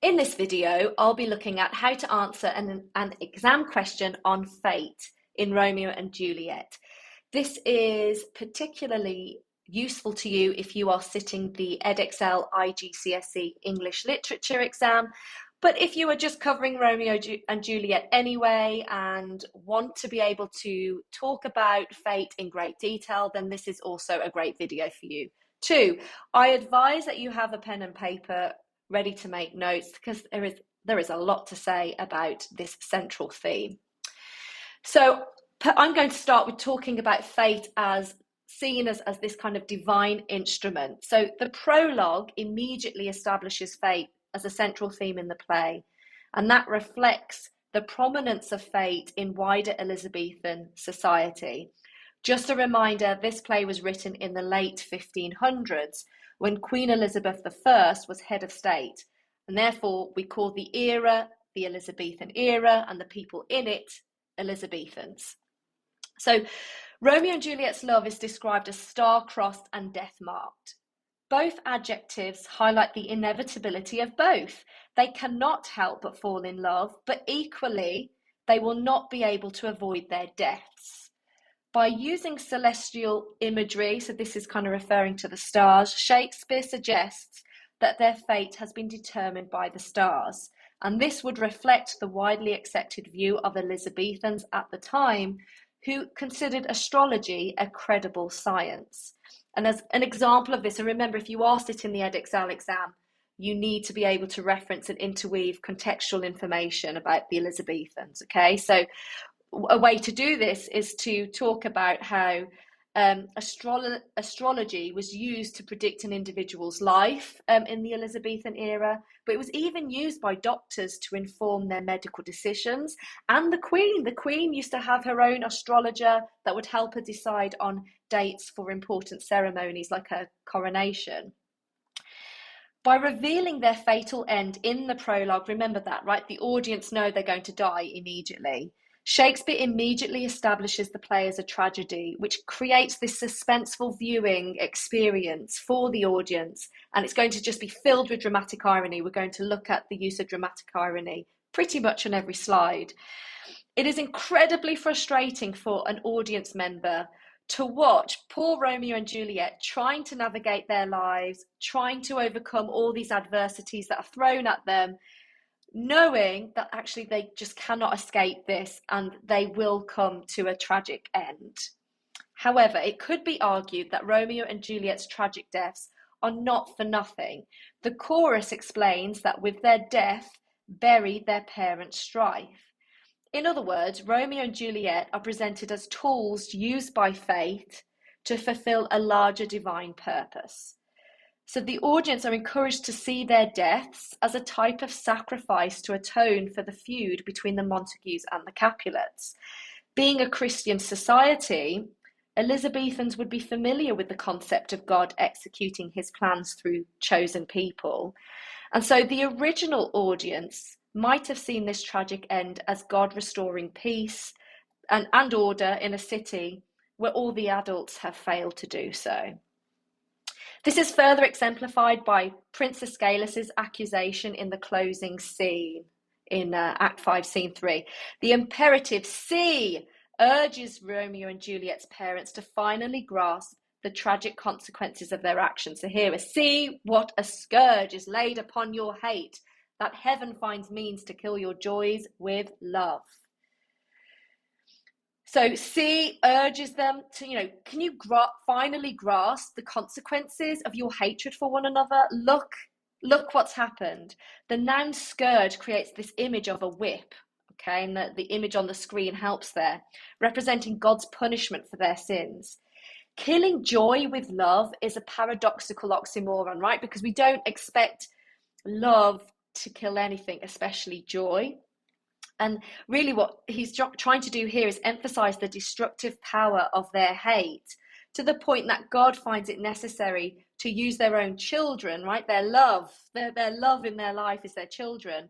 In this video, I'll be looking at how to answer an exam question on fate in Romeo and Juliet. This is particularly useful to you if you are sitting the Edexcel IGCSE English Literature exam. But if you are just covering Romeo and Juliet anyway and want to be able to talk about fate in great detail, then this is also a great video for you too. I advise that you have a pen and paper ready to make notes because there is a lot to say about this central theme. So I'm going to start with talking about fate as seen as this kind of divine instrument. So the prologue immediately establishes fate as a central theme in the play, and that reflects the prominence of fate in wider Elizabethan society. Just a reminder, this play was written in the late 1500s when Queen Elizabeth I was head of state, and therefore we call the era the Elizabethan era and the people in it Elizabethans. So Romeo and Juliet's love is described as star-crossed and death-marked. Both adjectives highlight the inevitability of both. They cannot help but fall in love, but equally, they will not be able to avoid their deaths. By using celestial imagery, so this is kind of referring to the stars, Shakespeare suggests that their fate has been determined by the stars. And this would reflect the widely accepted view of Elizabethans at the time, who considered astrology a credible science. And as an example of this, and remember, if you are sitting the Edexcel exam, you need to be able to reference and interweave contextual information about the Elizabethans, okay? So a way to do this is to talk about how astrology was used to predict an individual's life in the Elizabethan era, but it was even used by doctors to inform their medical decisions. And the Queen used to have her own astrologer that would help her decide on dates for important ceremonies like her coronation. By revealing their fatal end in the prologue, remember that, right? The audience know they're going to die immediately. Shakespeare immediately establishes the play as a tragedy, which creates this suspenseful viewing experience for the audience, and it's going to just be filled with dramatic irony. We're going to look at the use of dramatic irony pretty much on every slide. It is incredibly frustrating for an audience member to watch poor Romeo and Juliet trying to navigate their lives, trying to overcome all these adversities that are thrown at them, knowing that actually they just cannot escape this and they will come to a tragic end. However, it could be argued that Romeo and Juliet's tragic deaths are not for nothing. The chorus explains that with their death buried their parents' strife. In other words, Romeo and Juliet are presented as tools used by fate to fulfill a larger divine purpose. So the audience are encouraged to see their deaths as a type of sacrifice to atone for the feud between the Montagues and the Capulets. Being a Christian society, Elizabethans would be familiar with the concept of God executing his plans through chosen people. And so the original audience might have seen this tragic end as God restoring peace and order in a city where all the adults have failed to do so. This is further exemplified by Prince Aeschylus's accusation in the closing scene in Act 5, Scene 3. The imperative "see" urges Romeo and Juliet's parents to finally grasp the tragic consequences of their actions. So here is, "See what a scourge is laid upon your hate, that heaven finds means to kill your joys with love." So C urges them to, can you finally grasp the consequences of your hatred for one another? Look what's happened. The noun scourge creates this image of a whip, okay, and the image on the screen helps there, representing God's punishment for their sins. Killing joy with love is a paradoxical oxymoron, right? Because we don't expect love to kill anything, especially joy. And really what he's trying to do here is emphasize the destructive power of their hate, to the point that God finds it necessary to use their own children, right? Their love in their life is their children.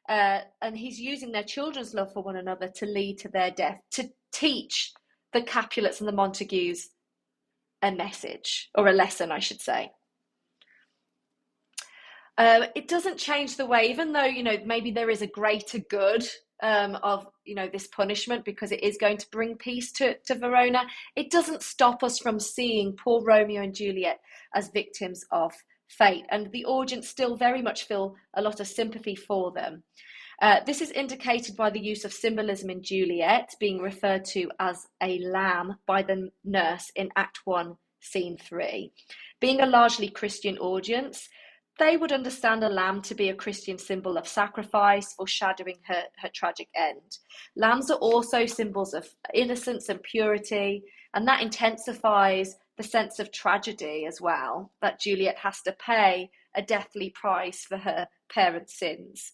And he's using their children's love for one another to lead to their death, to teach the Capulets and the Montagues a message, or a lesson, I should say. It doesn't change the way, even though, maybe there is a greater good of, this punishment, because it is going to bring peace to Verona. It doesn't stop us from seeing poor Romeo and Juliet as victims of fate. And the audience still very much feel a lot of sympathy for them. This is indicated by the use of symbolism in Juliet being referred to as a lamb by the nurse in Act 1, Scene 3. Being a largely Christian audience, they would understand a lamb to be a Christian symbol of sacrifice, foreshadowing her tragic end. Lambs are also symbols of innocence and purity, and that intensifies the sense of tragedy as well, that Juliet has to pay a deathly price for her parents' sins.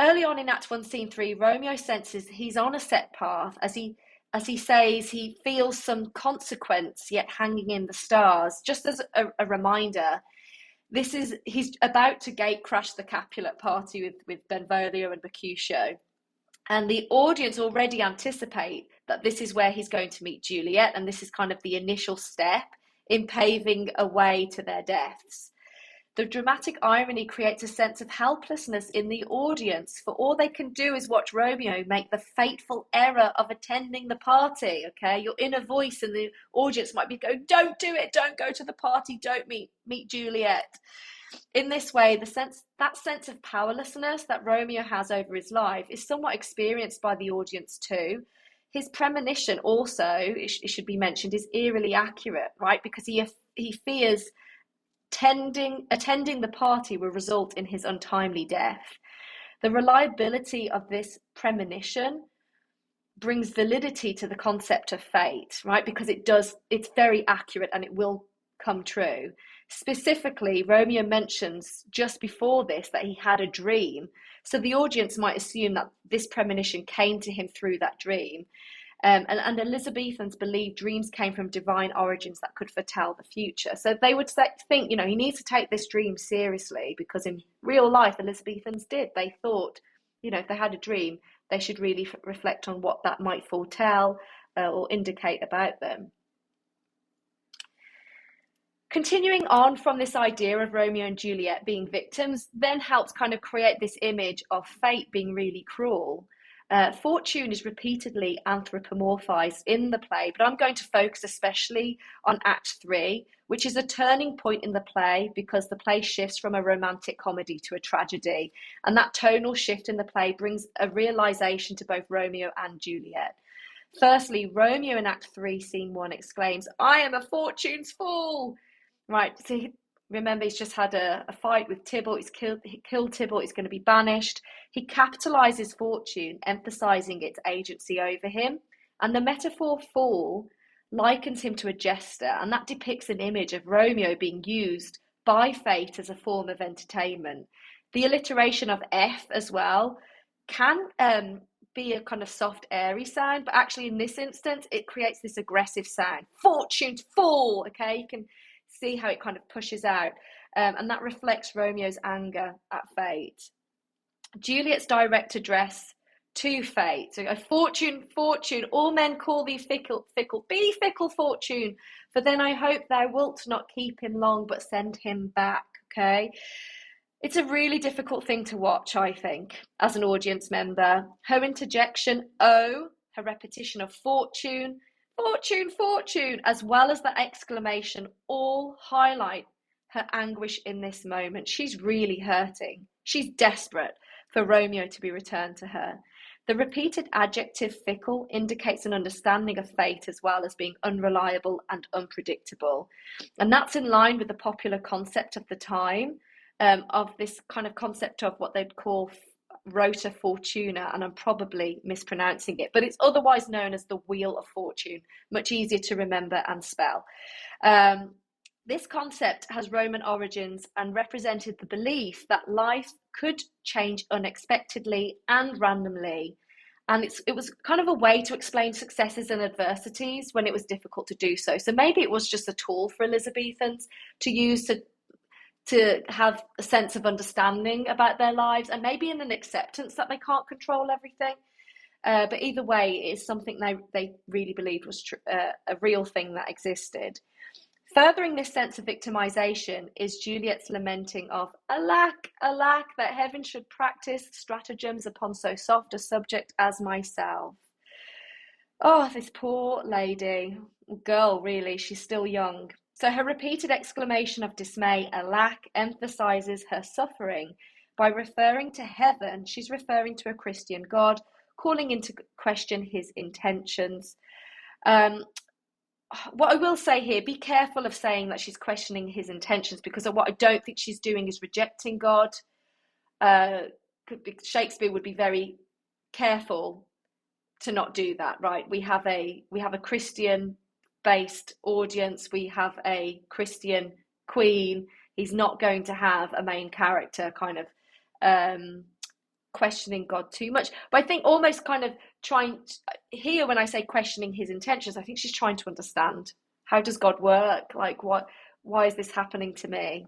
Early on in Act 1, Scene 3, Romeo senses he's on a set path. As he says, he feels some consequence yet hanging in the stars. Just as a reminder, he's about to gate crash the Capulet party with Benvolio and Mercutio. And the audience already anticipate that this is where he's going to meet Juliet, and this is kind of the initial step in paving a way to their deaths. The dramatic irony creates a sense of helplessness in the audience, for all they can do is watch Romeo make the fateful error of attending the party. Okay, your inner voice in the audience might be going, "Don't do it! Don't go to the party! Don't meet Juliet." In this way, that sense of powerlessness that Romeo has over his life is somewhat experienced by the audience too. His premonition also, it should be mentioned, is eerily accurate, right? Because he fears attending the party will result in his untimely death. The reliability of this premonition brings validity to the concept of fate, right? Because it's very accurate and it will come true. Specifically, Romeo mentions just before this that he had a dream. So the audience might assume that this premonition came to him through that dream. And Elizabethans believed dreams came from divine origins that could foretell the future. So they would think, he needs to take this dream seriously, because in real life, Elizabethans did. They thought, if they had a dream, they should really reflect on what that might foretell or indicate about them. Continuing on from this idea of Romeo and Juliet being victims then helps kind of create this image of fate being really cruel. Fortune is repeatedly anthropomorphized in the play, but I'm going to focus especially on Act 3, which is a turning point in the play because the play shifts from a romantic comedy to a tragedy. And that tonal shift in the play brings a realization to both Romeo and Juliet. Firstly, Romeo in Act 3, Scene 1 exclaims, "I am a fortune's fool!" Right, so remember, he's just had a fight with Tybalt. He killed Tybalt. He's going to be banished. He capitalizes fortune, emphasizing its agency over him. And the metaphor fool likens him to a jester, and that depicts an image of Romeo being used by fate as a form of entertainment. The alliteration of F as well can be a kind of soft, airy sound, but actually in this instance, it creates this aggressive sound. Fortune's fool, okay? You can see how it kind of pushes out, and that reflects Romeo's anger at fate. Juliet's direct address to fate, so, "Fortune, fortune, all men call thee fickle, fickle, be fickle, fortune, for then I hope thou wilt not keep him long, but send him back." Okay, it's a really difficult thing to watch, I think, as an audience member. Her interjection, "oh," her repetition of "fortune, fortune, fortune," as well as the exclamation, all highlight her anguish in this moment. She's really hurting. She's desperate for Romeo to be returned to her. The repeated adjective fickle indicates an understanding of fate as well as being unreliable and unpredictable. And that's in line with the popular concept of the time, of this kind of concept of what they'd call Rota Fortuna, and I'm probably mispronouncing it, but it's otherwise known as the Wheel of Fortune, much easier to remember and spell. This concept has Roman origins and represented the belief that life could change unexpectedly and randomly. And it was kind of a way to explain successes and adversities when it was difficult to do so. So maybe it was just a tool for Elizabethans to use to have a sense of understanding about their lives, and maybe in an acceptance that they can't control everything. But either way, it is something they really believed was a real thing that existed. Furthering this sense of victimization is Juliet's lamenting of, alack, alack, that heaven should practice stratagems upon so soft a subject as myself. Oh, this poor lady, girl, really, she's still young. So her repeated exclamation of dismay, alack, emphasizes her suffering. By referring to heaven, she's referring to a Christian God, calling into question his intentions. What I will say here, be careful of saying that she's questioning his intentions, because what I don't think she's doing is rejecting God. Shakespeare would be very careful to not do that, right? We have a Christian based audience, we have a Christian queen. He's not going to have a main character kind of questioning God too much. But I think almost kind of trying here, when I say questioning his intentions, I think she's trying to understand, how does God work? Like, why is this happening to me?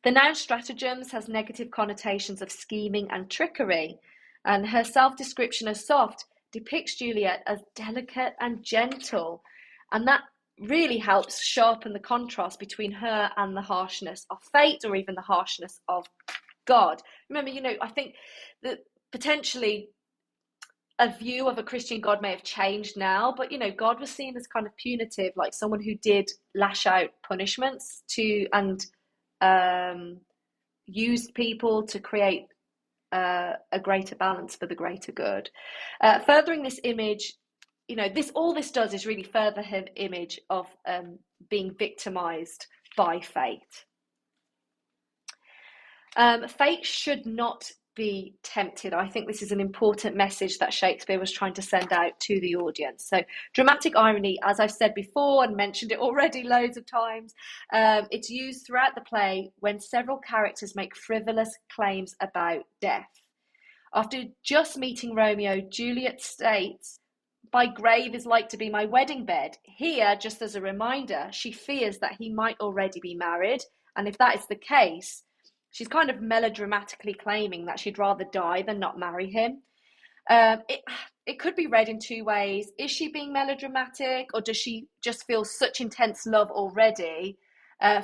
The noun stratagems has negative connotations of scheming and trickery, and her self-description as soft depicts Juliet as delicate and gentle, and that really helps sharpen the contrast between her and the harshness of fate, or even the harshness of God. Remember, I think that potentially a view of a Christian God may have changed now, but God was seen as kind of punitive, like someone who did lash out punishments to and used people to create a greater balance for the greater good. Furthering this image, all this does is really further her image of being victimized by fate. Fate should not be tempted. I think this is an important message that Shakespeare was trying to send out to the audience. So dramatic irony, as I've said before and mentioned it already loads of times, it's used throughout the play when several characters make frivolous claims about death. After just meeting Romeo, Juliet states, "My grave is like to be my wedding bed." Here, just as a reminder, she fears that he might already be married, and if that is the case, she's kind of melodramatically claiming that she'd rather die than not marry him. It could be read in two ways. Is she being melodramatic, or does she just feel such intense love already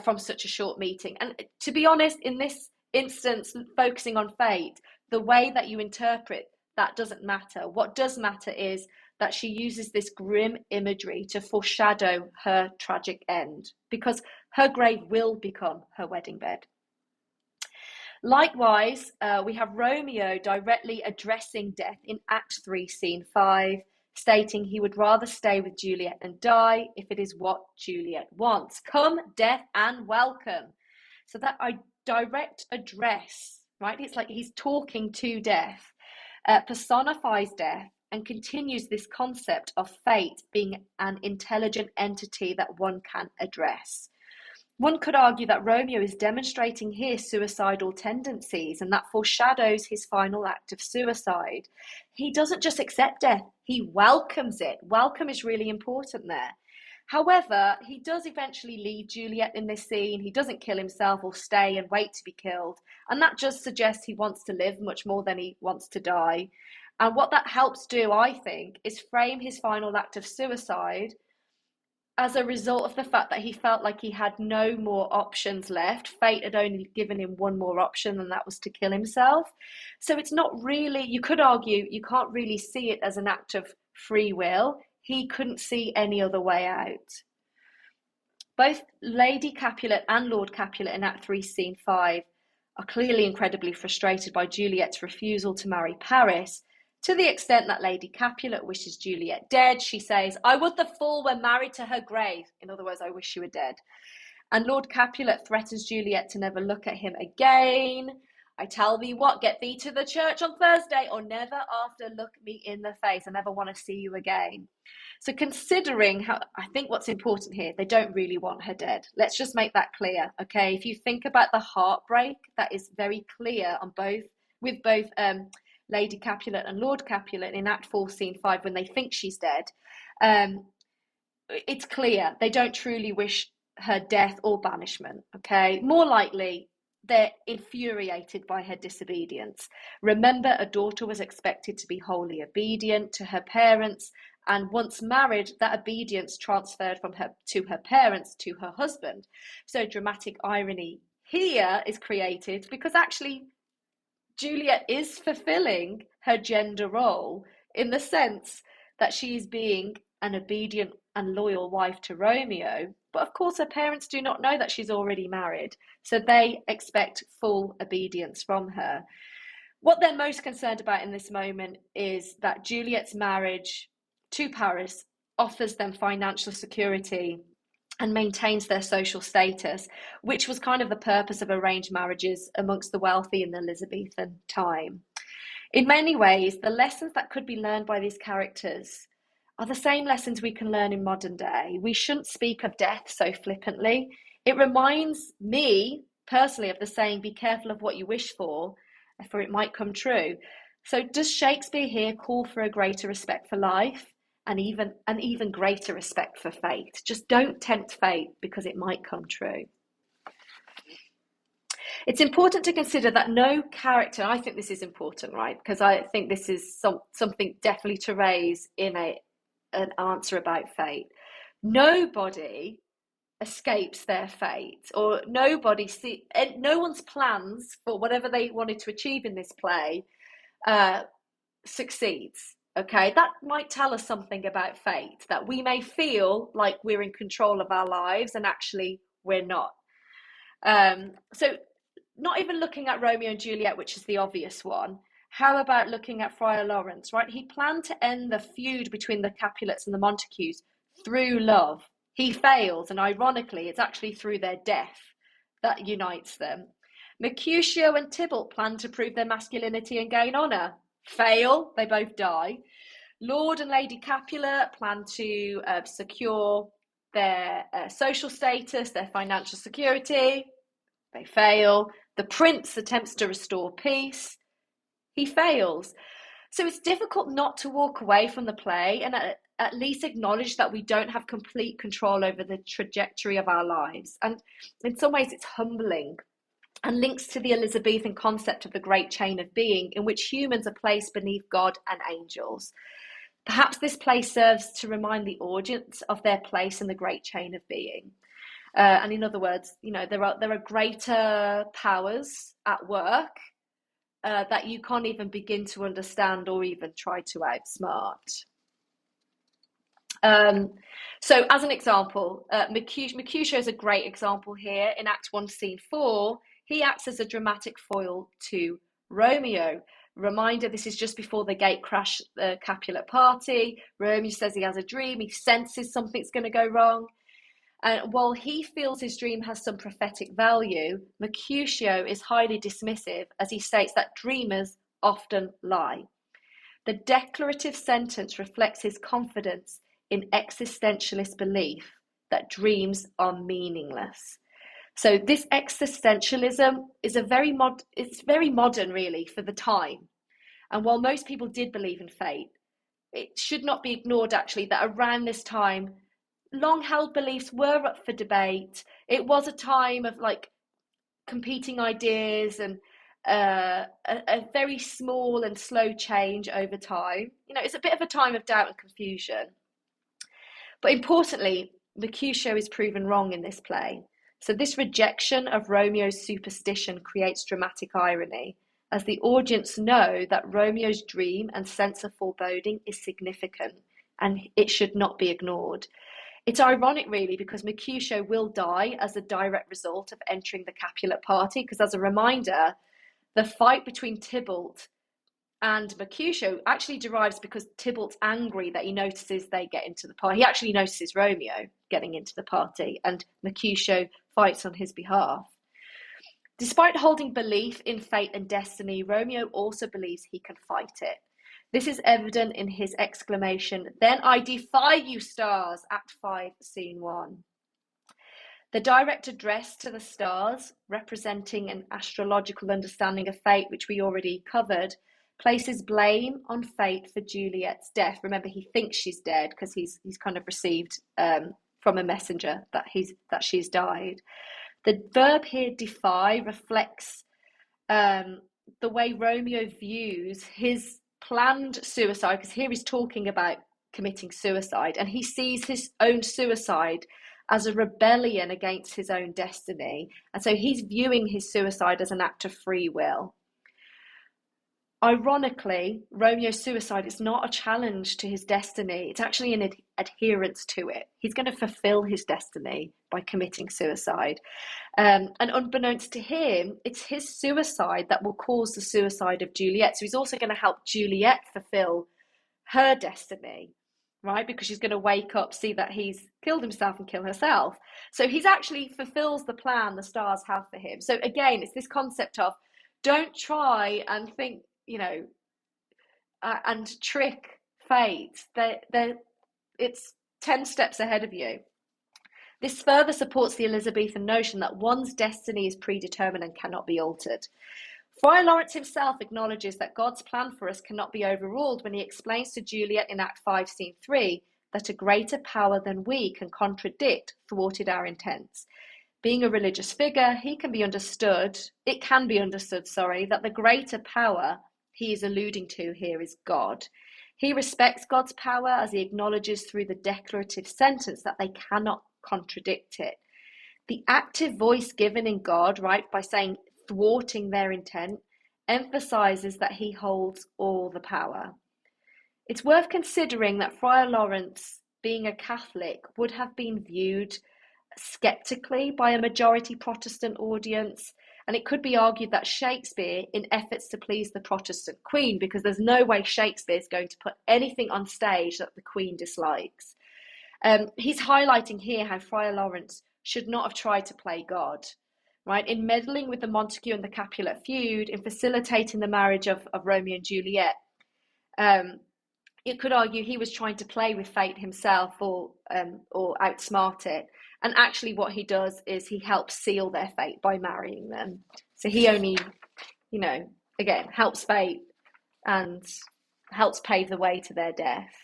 from such a short meeting? And to be honest, in this instance, focusing on fate, the way that you interpret that doesn't matter. What does matter is that she uses this grim imagery to foreshadow her tragic end, because her grave will become her wedding bed. Likewise, we have Romeo directly addressing death in Act 3, Scene 5, stating he would rather stay with Juliet and die if it is what Juliet wants. Come, death, and welcome. So that direct address, right? It's like he's talking to death, personifies death, and continues this concept of fate being an intelligent entity that one can address. One could argue that Romeo is demonstrating here suicidal tendencies, and that foreshadows his final act of suicide. He doesn't just accept death, he welcomes it. Welcome is really important there. However, he does eventually leave Juliet in this scene. He doesn't kill himself or stay and wait to be killed. And that just suggests he wants to live much more than he wants to die. And what that helps do, I think, is frame his final act of suicide as a result of the fact that he felt like he had no more options left. Fate had only given him one more option, and that was to kill himself. So it's not really, you could argue, you can't really see it as an act of free will. He couldn't see any other way out. Both Lady Capulet and Lord Capulet in Act 3, Scene 5 are clearly incredibly frustrated by Juliet's refusal to marry Paris, to the extent that Lady Capulet wishes Juliet dead. She says, "I would the fool were married to her grave." In other words, I wish she were dead. And Lord Capulet threatens Juliet to never look at him again. "I tell thee what, get thee to the church on Thursday, or never after look me in the face. I never want to see you again." So considering how, I think what's important here, they don't really want her dead. Let's just make that clear, okay? If you think about the heartbreak that is very clear on both, with both Lady Capulet and Lord Capulet in Act 4, Scene 5, when they think she's dead, it's clear they don't truly wish her death or banishment, okay? More likely, they're infuriated by her disobedience. Remember, a daughter was expected to be wholly obedient to her parents And once married, that obedience transferred from her to her parents to her husband. So dramatic irony here is created because actually Juliet is fulfilling her gender role in the sense that she is being an obedient and loyal wife to Romeo. But of course, her parents do not know that she's already married, so they expect full obedience from her. What they're most concerned about in this moment is that Juliet's marriage to Paris offers them financial security and maintains their social status, which was kind of the purpose of arranged marriages amongst the wealthy in the Elizabethan time. In many ways, the lessons that could be learned by these characters are the same lessons we can learn in modern day. We shouldn't speak of death so flippantly. It reminds me personally of the saying, be careful of what you wish for it might come true. So does Shakespeare here call for a greater respect for life and even greater respect for fate? Just don't tempt fate because it might come true. It's important to consider that no character, I think this is important, right? Because I think this is something definitely to raise in an answer about fate. Nobody escapes their fate, or no one's plans for whatever they wanted to achieve in this play succeeds. Okay, that might tell us something about fate, that we may feel like we're in control of our lives and actually we're not. So not even looking at Romeo and Juliet, which is the obvious one, how about looking at Friar Lawrence, right? He planned to end the feud between the Capulets and the Montagues through love. He fails, and ironically, it's actually through their death that unites them. Mercutio and Tybalt plan to prove their masculinity and gain honour. Fail, they both die. Lord and Lady Capulet plan to secure their social status, their financial security. They fail. The prince attempts to restore peace. He fails. So it's difficult not to walk away from the play and at least acknowledge that we don't have complete control over the trajectory of our lives. And in some ways, it's humbling and links to the Elizabethan concept of the great chain of being, in which humans are placed beneath God and angels. Perhaps this play serves to remind the audience of their place in the great chain of being. And in other words, there are greater powers at work that you can't even begin to understand or even try to outsmart. So as an example, Mercutio is a great example here. In Act 1, Scene 4, he acts as a dramatic foil to Romeo. Reminder, this is just before the gate crash, the Capulet party. Romeo says he has a dream. He senses something's going to go wrong. And while he feels his dream has some prophetic value, Mercutio is highly dismissive as he states that dreamers often lie. The declarative sentence reflects his confidence in existentialist belief that dreams are meaningless. So this existentialism is it's very modern, really, for the time. And while most people did believe in fate, it should not be ignored, actually, that around this time, long-held beliefs were up for debate. It was a time of competing ideas and a very small and slow change over time. It's a bit of a time of doubt and confusion. But importantly, Mercutio is proven wrong in this play. So this rejection of Romeo's superstition creates dramatic irony, as the audience know that Romeo's dream and sense of foreboding is significant and it should not be ignored. It's ironic, really, because Mercutio will die as a direct result of entering the Capulet party, because as a reminder, the fight between Tybalt and Mercutio actually derives because Tybalt's angry that he notices they get into the party. He actually notices Romeo getting into the party, and Mercutio fights on his behalf. Despite holding belief in fate and destiny, Romeo also believes he can fight it. This is evident in his exclamation, "Then I defy you, stars," Act 5, Scene 1. The direct address to the stars, representing an astrological understanding of fate, which we already covered, places blame on fate for Juliet's death. Remember, he thinks she's dead because he's kind of received from a messenger that she's died. The verb here, defy, reflects the way Romeo views his planned suicide, because here he's talking about committing suicide, and he sees his own suicide as a rebellion against his own destiny. And so he's viewing his suicide as an act of free will. Ironically, Romeo's suicide is not a challenge to his destiny. It's actually an adherence to it. He's going to fulfill his destiny by committing suicide. And unbeknownst to him, it's his suicide that will cause the suicide of Juliet. So he's also going to help Juliet fulfill her destiny, right? Because she's going to wake up, see that he's killed himself and kill herself. So he's actually fulfills the plan the stars have for him. So again, it's this concept of don't try and think, and trick fate. It's 10 steps ahead of you. This further supports the Elizabethan notion that one's destiny is predetermined and cannot be altered. Friar Lawrence himself acknowledges that God's plan for us cannot be overruled when he explains to Juliet in Act 5, Scene 3, that a greater power than we can contradict thwarted our intents. Being a religious figure, it can be understood, that the greater power he is alluding to here is God. He respects God's power as he acknowledges through the declarative sentence that they cannot contradict it. The active voice given in God, right, by saying thwarting their intent, emphasizes that he holds all the power. It's worth considering that Friar Lawrence, being a Catholic, would have been viewed skeptically by a majority Protestant audience, and it could be argued that Shakespeare, in efforts to please the Protestant Queen, because there's no way Shakespeare is going to put anything on stage that the Queen dislikes, he's highlighting here how Friar Lawrence should not have tried to play God, right? In meddling with the Montague and the Capulet feud, in facilitating the marriage of Romeo and Juliet, it could argue he was trying to play with fate himself or outsmart it. And actually what he does is he helps seal their fate by marrying them. So he only, again, helps fate and helps pave the way to their death.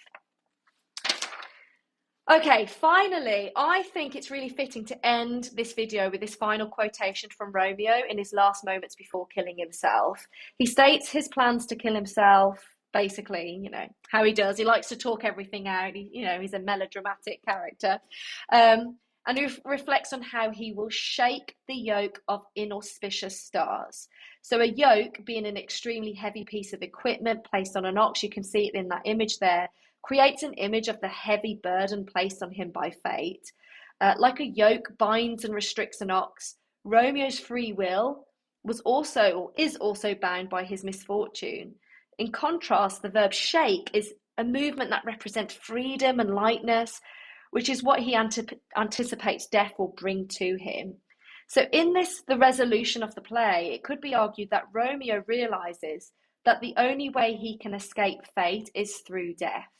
Okay, finally, I think it's really fitting to end this video with this final quotation from Romeo in his last moments before killing himself. He states his plans to kill himself, basically, how he does. He likes to talk everything out. He's a melodramatic character. And he reflects on how he will shake the yoke of inauspicious stars. So a yoke being an extremely heavy piece of equipment placed on an ox, you can see it in that image there, creates an image of the heavy burden placed on him by fate. Like a yoke binds and restricts an ox, Romeo's free will is also bound by his misfortune. In contrast, the verb shake is a movement that represents freedom and lightness, which is what he anticipates death will bring to him. So in the resolution of the play, it could be argued that Romeo realizes that the only way he can escape fate is through death.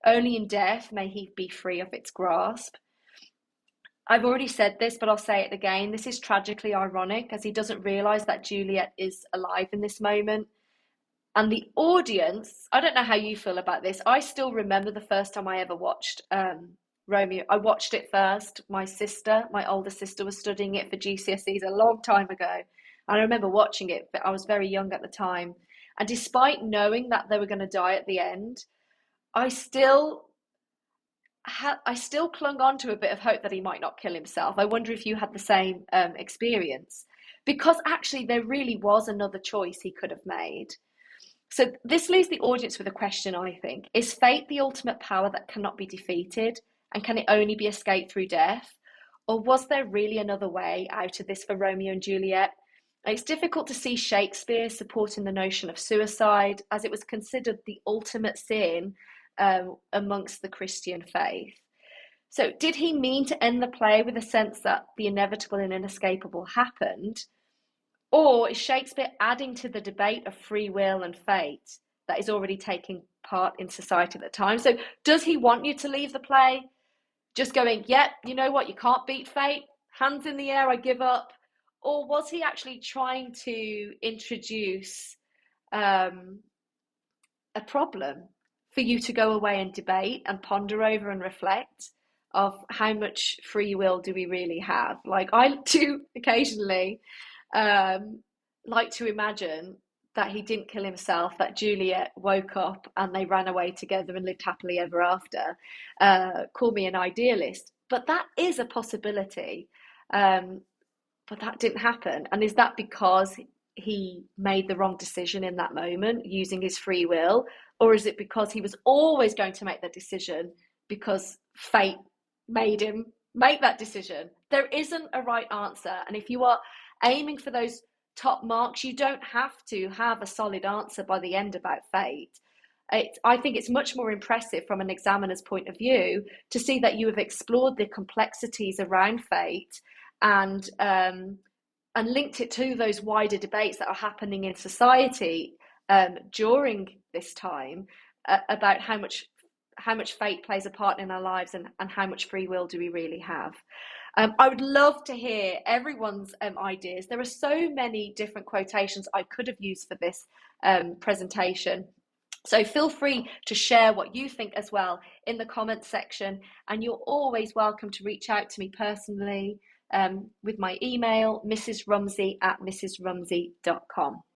Only in death may he be free of its grasp. I've already said this, but I'll say it again. This is tragically ironic, as he doesn't realize that Juliet is alive in this moment. And the audience, I don't know how you feel about this. I still remember the first time I ever watched Romeo. I watched it first. My older sister, was studying it for GCSEs a long time ago. I remember watching it, but I was very young at the time. And despite knowing that they were going to die at the end, I still clung on to a bit of hope that he might not kill himself. I wonder if you had the same experience, because actually there really was another choice he could have made. So this leaves the audience with a question, I think. Is fate the ultimate power that cannot be defeated, and can it only be escaped through death? Or was there really another way out of this for Romeo and Juliet? It's difficult to see Shakespeare supporting the notion of suicide, as it was considered the ultimate sin amongst the Christian faith. So did he mean to end the play with a sense that the inevitable and inescapable happened? Or is Shakespeare adding to the debate of free will and fate that is already taking part in society at the time? So does he want you to leave the play just going, yep, you know what, you can't beat fate, hands in the air, I give up? Or was he actually trying to introduce a problem for you to go away and debate and ponder over and reflect of how much free will do we really have? Like, I do occasionally like to imagine that he didn't kill himself, that Juliet woke up and they ran away together and lived happily ever after. Call me an idealist, but that is a possibility. Um, but that didn't happen. And is that because he made the wrong decision in that moment using his free will? Or is it because he was always going to make that decision because fate made him make that decision? There isn't a right answer. And if you are aiming for those top marks, you don't have to have a solid answer by the end about fate. I think it's much more impressive from an examiner's point of view to see that you have explored the complexities around fate and linked it to those wider debates that are happening in society during this time about how much fate plays a part in our lives and how much free will do we really have. I would love to hear everyone's ideas. There are so many different quotations I could have used for this presentation. So feel free to share what you think as well in the comments section. And you're always welcome to reach out to me personally with my email, mrsrumsey@mrsrumsey.com.